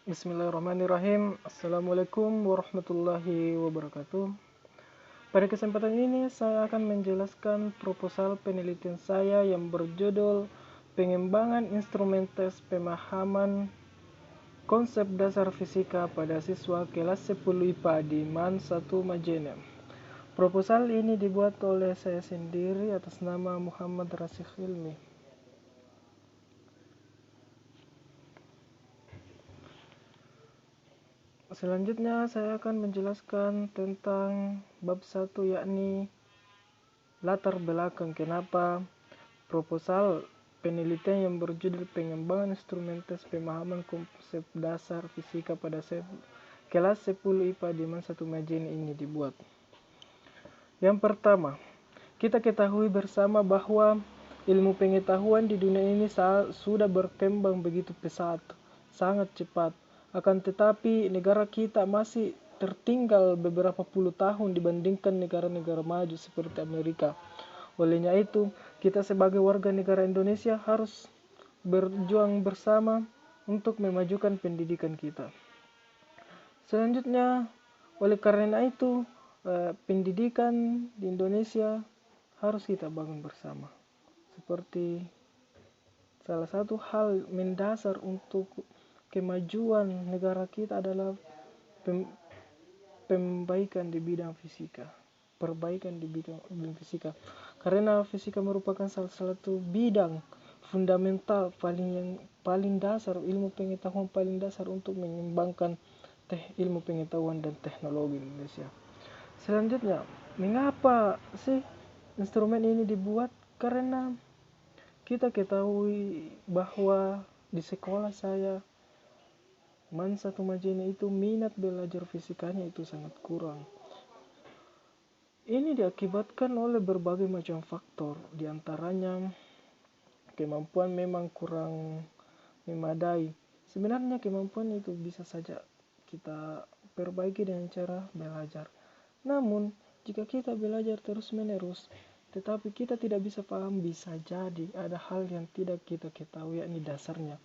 Bismillahirrahmanirrahim. Assalamualaikum warahmatullahi wabarakatuh. Pada kesempatan ini saya akan menjelaskan proposal penelitian saya yang berjudul Pengembangan Instrumen Tes Pemahaman Konsep Dasar Fisika pada Siswa Kelas 10 IPA di MAN 1 Majene. Proposal ini dibuat oleh saya sendiri atas nama Muhammad Rasikh Hilmi. Selanjutnya saya akan menjelaskan tentang bab 1, yakni latar belakang kenapa proposal penelitian yang berjudul Pengembangan Instrumen Tes Pemahaman Konsep Dasar Fisika pada kelas 10 IPA di MAN 1 Majene ini dibuat. Yang pertama, kita ketahui bersama bahwa ilmu pengetahuan di dunia ini sudah berkembang begitu pesat, sangat cepat. Akan tetapi negara kita masih tertinggal beberapa puluh tahun dibandingkan negara-negara maju seperti Amerika. Olehnya itu, kita sebagai warga negara Indonesia harus berjuang bersama untuk memajukan pendidikan kita. Selanjutnya, oleh karena itu, pendidikan di Indonesia harus kita bangun bersama. Seperti salah satu hal mendasar untuk kemajuan negara kita adalah perbaikan di bidang fisika. Karena fisika merupakan salah satu bidang fundamental paling dasar, ilmu pengetahuan paling dasar untuk mengembangkan ilmu pengetahuan dan teknologi Indonesia. Selanjutnya, mengapa sih instrumen ini dibuat? Karena kita ketahui bahwa di sekolah saya MAN 1 Majene itu minat belajar fisikanya itu sangat kurang. Ini diakibatkan oleh berbagai macam faktor, diantaranya kemampuan memang kurang memadai. Sebenarnya kemampuan itu bisa saja kita perbaiki dengan cara belajar. Namun, jika kita belajar terus-menerus, tetapi kita tidak bisa paham, bisa jadi ada hal yang tidak kita ketahui, yakni dasarnya.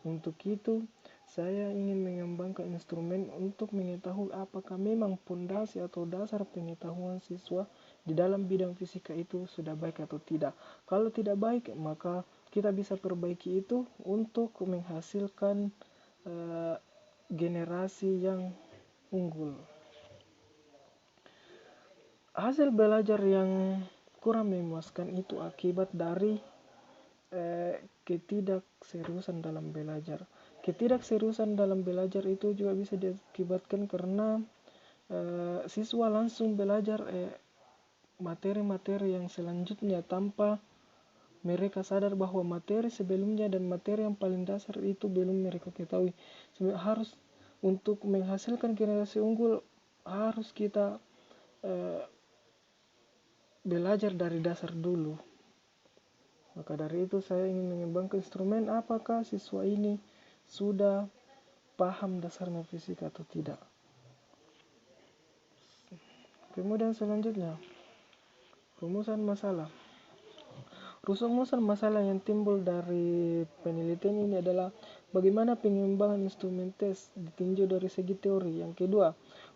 Untuk itu, saya ingin mengembangkan instrumen untuk mengetahui apakah memang pondasi atau dasar pengetahuan siswa di dalam bidang fisika itu sudah baik atau tidak. Kalau tidak baik, maka kita bisa perbaiki itu untuk menghasilkan generasi yang unggul. Hasil belajar yang kurang memuaskan itu akibat dari ketidakseriusan dalam belajar. Ketidakseriusan dalam belajar itu juga bisa diakibatkan karena siswa langsung belajar materi-materi yang selanjutnya tanpa mereka sadar bahwa materi sebelumnya dan materi yang paling dasar itu belum mereka ketahui. Harus untuk menghasilkan generasi unggul harus kita belajar dari dasar dulu. Maka dari itu saya ingin mengembangkan instrumen apakah siswa ini sudah paham dasarnya fisika atau tidak. Kemudian selanjutnya, rumusan masalah. Rumusan masalah yang timbul dari penelitian ini adalah bagaimana pengembangan instrumen tes ditinjau dari segi teori. Yang kedua,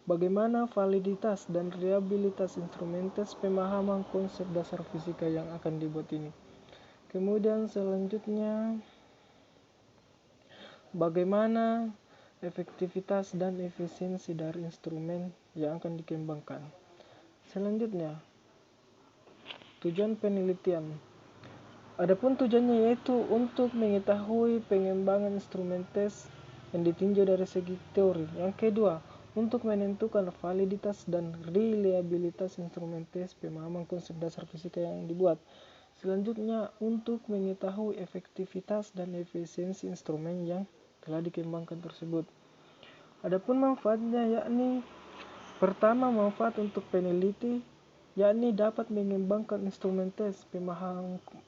bagaimana validitas dan reliabilitas instrumen tes pemahaman konsep dasar fisika yang akan dibuat ini. Kemudian selanjutnya, bagaimana efektivitas dan efisiensi dari instrumen yang akan dikembangkan. Selanjutnya, tujuan penelitian. Adapun tujuannya yaitu untuk mengetahui pengembangan instrumen tes yang ditinjau dari segi teori. Yang kedua, untuk menentukan validitas dan reliabilitas instrumen tes pemahaman konsep dasar fisika yang dibuat. Selanjutnya, untuk mengetahui efektivitas dan efisiensi instrumen yang telah dikembangkan tersebut. Adapun manfaatnya yakni pertama, manfaat untuk peneliti yakni dapat mengembangkan instrumen tes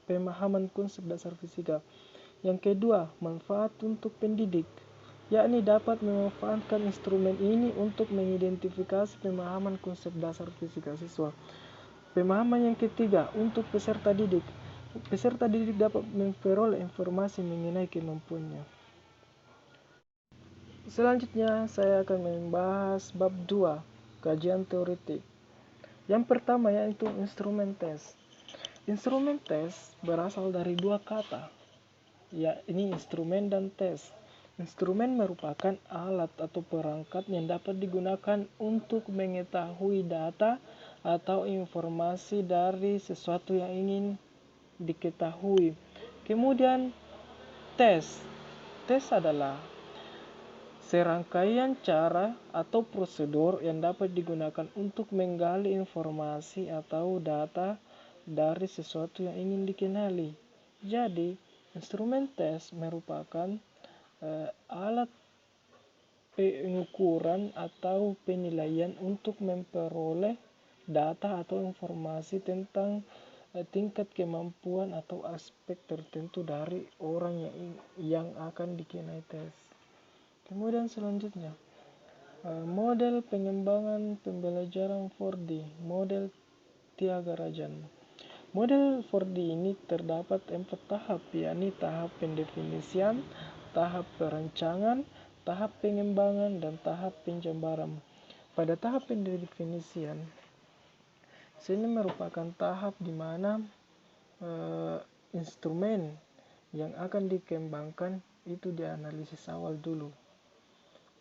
pemahaman konsep dasar fisika. Yang kedua, manfaat untuk pendidik yakni dapat memanfaatkan instrumen ini untuk mengidentifikasi pemahaman konsep dasar fisika siswa. Pemahaman yang ketiga, untuk peserta didik. Peserta didik dapat memperoleh informasi mengenai kemampuannya. Selanjutnya saya akan membahas bab 2, kajian teoretik. Yang pertama yaitu instrumen tes. Instrumen tes berasal dari dua kata, yakni instrumen dan tes. Instrumen merupakan alat atau perangkat yang dapat digunakan untuk mengetahui data atau informasi dari sesuatu yang ingin diketahui. Kemudian tes. Tes adalah serangkaian cara atau prosedur yang dapat digunakan untuk menggali informasi atau data dari sesuatu yang ingin dikenali. Jadi, instrumen tes merupakan alat pengukuran atau penilaian untuk memperoleh data atau informasi tentang tingkat kemampuan atau aspek tertentu dari orang yang akan dikenai tes. Kemudian selanjutnya, model pengembangan pembelajaran 4D, model Tyagarajan. Model 4D ini terdapat 4 tahap, yakni tahap pendefinisian, tahap perancangan, tahap pengembangan, dan tahap penjabaran. Pada tahap pendefinisian, sini merupakan tahap di mana instrumen yang akan dikembangkan itu dianalisis awal dulu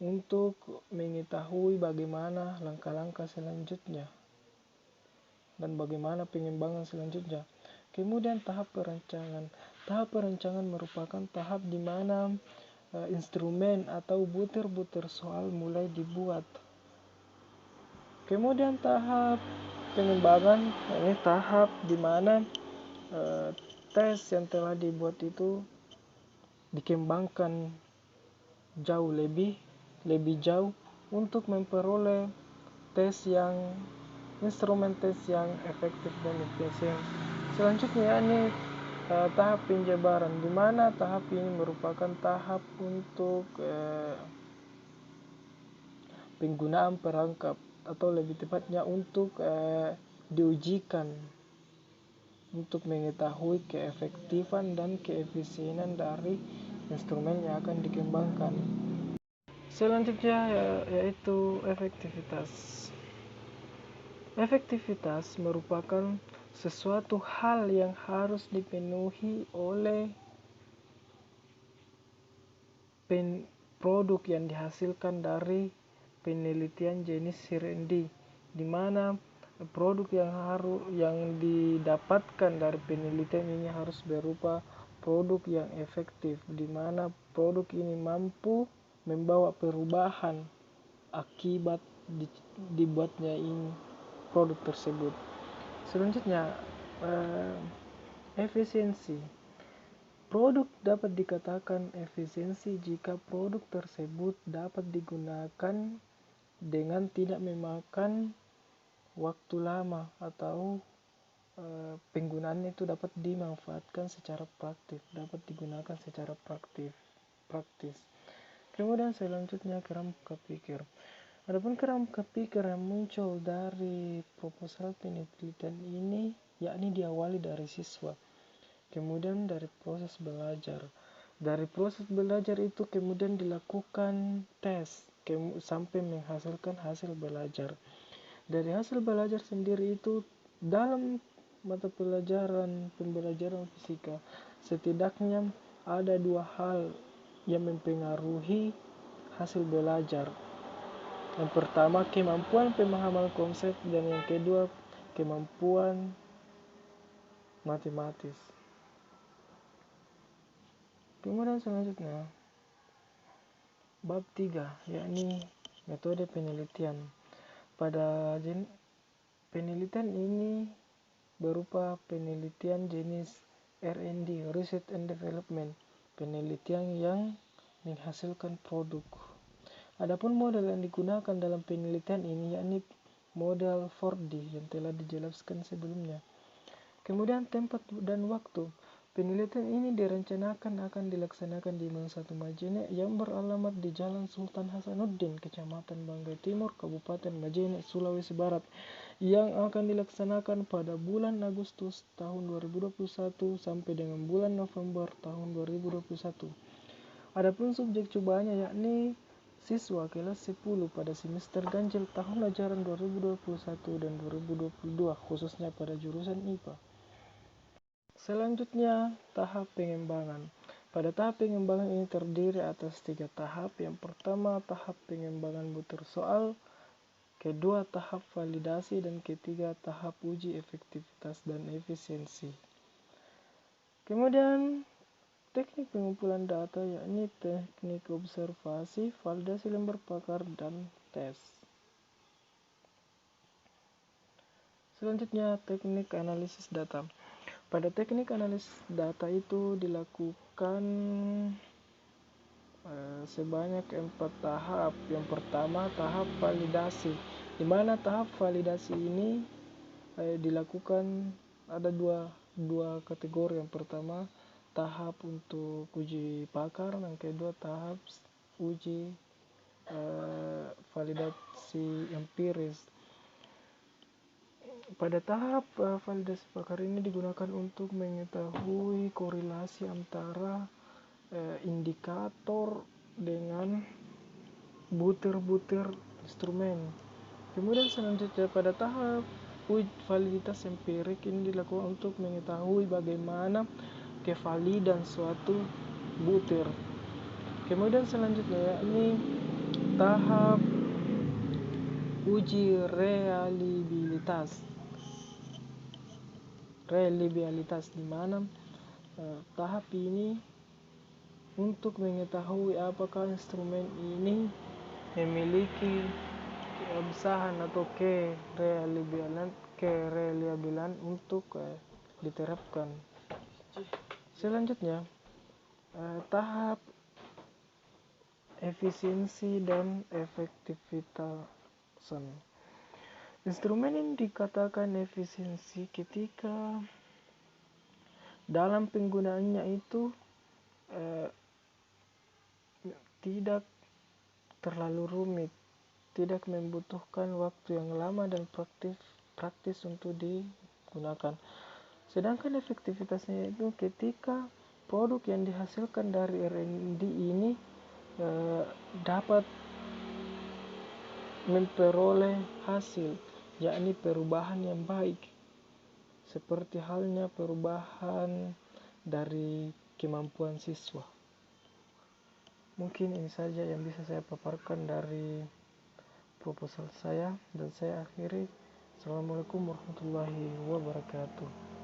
untuk mengetahui bagaimana langkah-langkah selanjutnya dan bagaimana pengembangan selanjutnya. Kemudian tahap perancangan. Tahap perancangan merupakan tahap di mana instrumen atau butir-butir soal mulai dibuat. Kemudian tahap pengembangan, ini tahap di mana tes yang telah dibuat itu dikembangkan jauh lebih jauh untuk memperoleh instrumen tes yang efektif dan efisien. Selanjutnya ini tahap penjabaran, di mana tahap ini merupakan tahap untuk penggunaan perangkat atau lebih tepatnya untuk diujikan untuk mengetahui keefektifan dan keefisienan dari instrumen yang akan dikembangkan. Selanjutnya yaitu efektivitas. Efektivitas merupakan sesuatu hal yang harus dipenuhi oleh produk yang dihasilkan dari penelitian jenis R&D, di mana produk yang didapatkan dari penelitian ini harus berupa produk yang efektif, di mana produk ini mampu membawa perubahan akibat dibuatnya ini produk tersebut. Selanjutnya, efisiensi. Produk dapat dikatakan efisiensi jika produk tersebut dapat digunakan dengan tidak memakan waktu lama atau penggunaannya itu dapat dimanfaatkan secara dapat digunakan secara praktis. Kemudian selanjutnya kerangka pikir. Adapun kerangka pikir yang muncul dari proposal penelitian ini yakni diawali dari siswa, kemudian dari proses belajar. Dari proses belajar itu kemudian dilakukan tes sampai menghasilkan hasil belajar. Dari hasil belajar sendiri itu dalam mata pembelajaran fisika setidaknya ada 2 hal yang mempengaruhi hasil belajar. Yang pertama, kemampuan pemahaman konsep, dan yang kedua, kemampuan matematis. Kemudian selanjutnya, bab 3, yakni metode penelitian. Pada penelitian ini berupa penelitian jenis R&D, Research and Development, penelitian yang menghasilkan produk. Adapun model yang digunakan dalam penelitian ini yakni model 4D yang telah dijelaskan sebelumnya. Kemudian tempat dan waktu. Penelitian ini direncanakan akan dilaksanakan di Satu Majene yang beralamat di Jalan Sultan Hasanuddin, Kecamatan Banggai Timur, Kabupaten Majene, Sulawesi Barat, yang akan dilaksanakan pada bulan Agustus tahun 2021 sampai dengan bulan November tahun 2021. Adapun subjek cobaannya yakni siswa kelas 10 pada semester ganjil tahun ajaran 2021 dan 2022 khususnya pada jurusan IPA. Selanjutnya, tahap pengembangan. Pada tahap pengembangan ini terdiri atas 3 tahap. Yang pertama, tahap pengembangan butir soal, kedua tahap validasi, dan ketiga tahap uji efektivitas dan efisiensi. Kemudian teknik pengumpulan data yakni teknik observasi, validasi lembar pakar, dan tes. Selanjutnya teknik analisis data. Pada teknik analisis data itu dilakukan sebanyak 4 tahap. Yang pertama tahap validasi, di mana tahap validasi ini dilakukan ada dua kategori. Yang pertama tahap untuk uji pakar, yang kedua tahap uji validasi empiris. Pada tahap validasi pakar ini digunakan untuk mengetahui korelasi antara indikator dengan butir-butir instrumen. Kemudian selanjutnya pada tahap validitas empirik ini dilakukan untuk mengetahui bagaimana kevalidan suatu butir. Kemudian selanjutnya yakni tahap uji reliabilitas, di mana tahap ini untuk mengetahui apakah instrumen ini memiliki keabsahan atau kereliabilan untuk diterapkan. Selanjutnya tahap efisiensi dan efektivitas. Instrumen ini dikatakan efisiensi ketika dalam penggunaannya itu tidak terlalu rumit, tidak membutuhkan waktu yang lama dan praktis untuk digunakan. Sedangkan efektivitasnya itu ketika produk yang dihasilkan dari R&D ini dapat memperoleh hasil, yakni perubahan yang baik, seperti halnya perubahan dari kemampuan siswa. Mungkin ini saja yang bisa saya paparkan dari proposal saya, dan saya akhiri. Assalamualaikum warahmatullahi wabarakatuh.